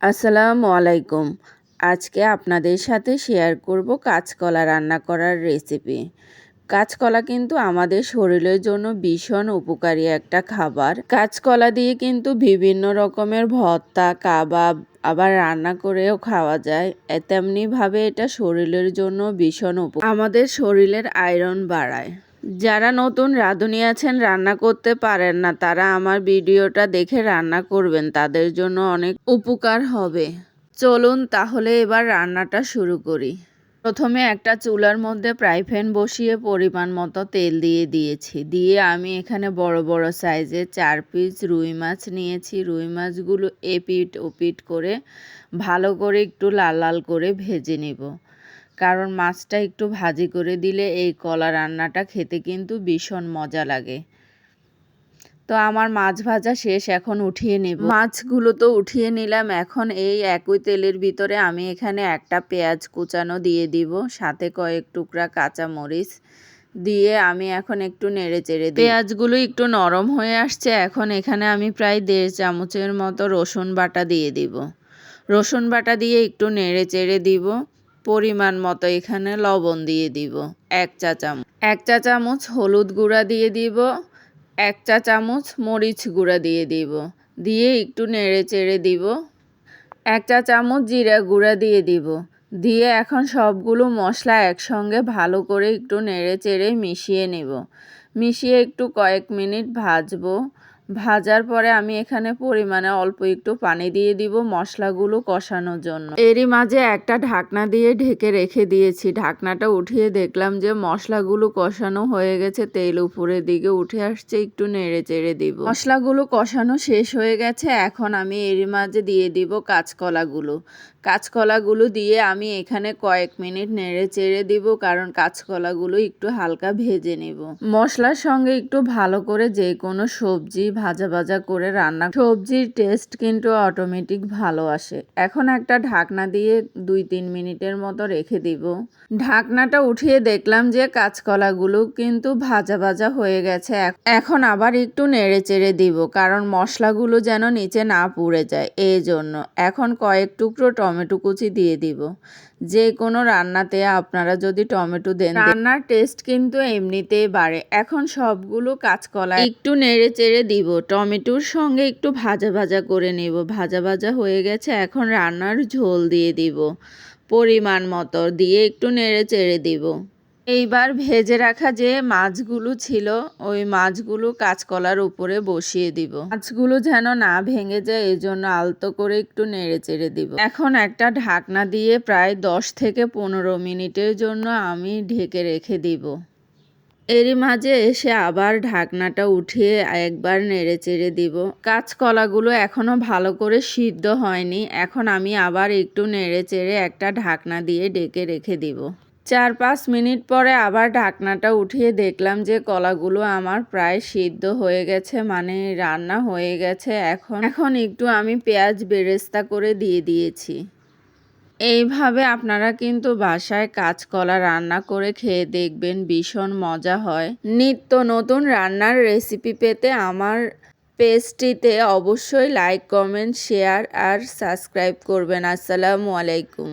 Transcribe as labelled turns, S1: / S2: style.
S1: আসসালামু আলাইকুম। আজকে আপনাদের সাথে শেয়ার করব কাঁচকলা রান্না করার রেসিপি। কাঁচকলা কিন্তু আমাদের শরীরের জন্য ভীষণ উপকারী একটা খাবার। কাঁচকলা দিয়ে কিন্তু বিভিন্ন রকমের ভর্তা, কাবাব আবার রান্না করেও খাওয়া যায়। তেমনিভাবে এটা শরীরের জন্য ভীষণ আমাদের শরীরের আয়রন বাড়ায়। যারা নতুন রাঁধুনি আছেন, রান্না করতে পারেন না, তারা আমার ভিডিওটা দেখে রান্না করবেন, তাদের জন্য অনেক উপকার হবে। চলুন তাহলে এবার রান্নাটা শুরু করি। প্রথমে একটা চুলার মধ্যে ফ্রাই প্যান বসিয়ে পরিমাণ মতো তেল দিয়েছি। দিয়ে আমি এখানে বড় বড় সাইজের 4 পিস রুই মাছ নিয়েছি। রুই মাছগুলো এপিট ওপিট করে ভালো করে একটু লাল লাল করে ভেজে নেব, কারণ মাছটা একটু ভাজি করে দিলে এই কলা রান্নাটা খেতে কিন্তু ভীষণ মজা লাগে। তো আমার মাছ ভাজা শেষ, এখন উঠিয়ে নেব। মাছগুলো তো উঠিয়ে নিলাম। এখন এই একই তেলের ভিতরে আমি এখানে একটা পেঁয়াজ কুচানো দিয়ে দিব, সাথে কয়েক টুকরা কাঁচা মরিচ দিয়ে আমি এখন একটু নেড়ে চেড়ে দিই। পেঁয়াজগুলো একটু নরম হয়ে আসছে। এখন এখানে আমি প্রায় 1.5 চামচের মতো রসুন বাটা দিয়ে দিব। রসুন বাটা দিয়ে একটু নেড়ে চেড়ে দিব। পরিমাণ মতো এখানে লবণ দিয়ে দিব 1 চা চামচ। 1 চা চামচ হলুদ গুঁড়া দিয়ে দিব। 1 চা চামচ মরিচ গুঁড়া দিয়ে দিব। দিয়ে একটু নেড়ে চেড়ে দিব। 1 চা চামচ জিরা গুঁড়া দিয়ে দিব। দিয়ে এখন সবগুলো মশলা একসঙ্গে ভালো করে একটু নেড়ে চেড়ে মিশিয়ে নেব। মিশিয়ে একটু কয়েক মিনিট ভাজবো। ভাজার পরে আমি এখানে পরিমাণে অল্প একটু পানি দিয়ে দিব মশলাগুলো কষানোর জন্য। এরই মাঝে একটা ঢাকনা দিয়ে ঢেকে রেখে দিয়েছি। ঢাকনাটা উঠিয়ে দেখলাম যে মশলাগুলো কষানো হয়ে গেছে, তেল উপরের দিকে উঠে আসছে। একটু নেড়ে চেড়ে দিব। মশলাগুলো কষানো শেষ হয়ে গেছে। এখন আমি এরই মাঝে দিয়ে দিব কাঁচকলাগুলো। কাঁচকলাগুলো দিয়ে আমি এখানে কয়েক মিনিট নেড়ে চেড়ে দিব, কারণ কাঁচকলাগুলো একটু হালকা ভেজে নেব। মশলার সঙ্গে একটু ভালো করে যে কোনো সবজি ভাজা ভাজা করে রান্না, সবজির টেস্ট কিন্তু অটোমেটিক ভালো আসে। এখন একটা ঢাকনা দিয়ে 2-3 মিনিটের মতো রেখে দিব। ঢাকনাটা উঠিয়ে দেখলাম যে কাঁচকলাগুলো কিন্তু ভাজা ভাজা হয়ে গেছে। এখন আবার একটু নেড়ে চেড়ে দিব, কারণ মশলাগুলো যেন নিচে না পুড়ে যায়, এই জন্য। এখন কয়েক টুকরো টমেটো কুচি দিয়ে দিব। যে কোনো রান্নাতে আপনারা যদি টমেটো দেন, রান্নার টেস্ট কিন্তু এমনিতেই বাড়ে। এখন সবগুলো কাঁচকলা একটু নেড়ে চেড়ে দিব। টমেটোর সঙ্গে একটু ভাজা ভাজা করে নেব। ভাজা ভাজা হয়ে গেছে। এখন রান্নার ঝোল দিয়ে দিব পরিমাণ মতো, দিয়ে একটু নেড়ে চেড়ে দিব। এইবার ভেজে রাখা যে মাছগুলো ছিল, ওই মাছগুলো কাঁচকলার উপরে বসিয়ে দিব। মাছগুলো যেন না ভেঙে যায়, এই জন্য আলতো করে একটু নেড়ে চেড়ে দিব। এখন একটা ঢাকনা দিয়ে প্রায় 10 থেকে 15 মিনিটের জন্য আমি ঢেকে রেখে দিব। এরই মাঝে এসে আবার ঢাকনাটা উঠিয়ে একবার নেড়ে চেড়ে দিব। কাঁচকলাগুলো এখনো ভালো করে সিদ্ধ হয়নি। এখন আমি আবার একটু নেড়ে চেড়ে একটা ঢাকনা দিয়ে ঢেকে রেখে দিব। 4-5 মিনিট পরে আবার ঢাকনাটা উঠিয়ে দেখলাম যে কলাগুলো আমার প্রায় সিদ্ধ হয়ে গেছে, মানে রান্না হয়ে গেছে। এখন একটু আমি পেঁয়াজ বেরেস্তা করে দিয়ে দিয়েছি। এইভাবে আপনারা কিন্তু বাসায় কাঁচকলা রান্না করে খেয়ে দেখবেন, ভীষণ মজা হয়। নিত্য নতুন রান্নার রেসিপি পেতে আমার পেজটিতে অবশ্যই লাইক, কমেন্ট, শেয়ার আর সাবস্ক্রাইব করবেন। আসসালামু আলাইকুম।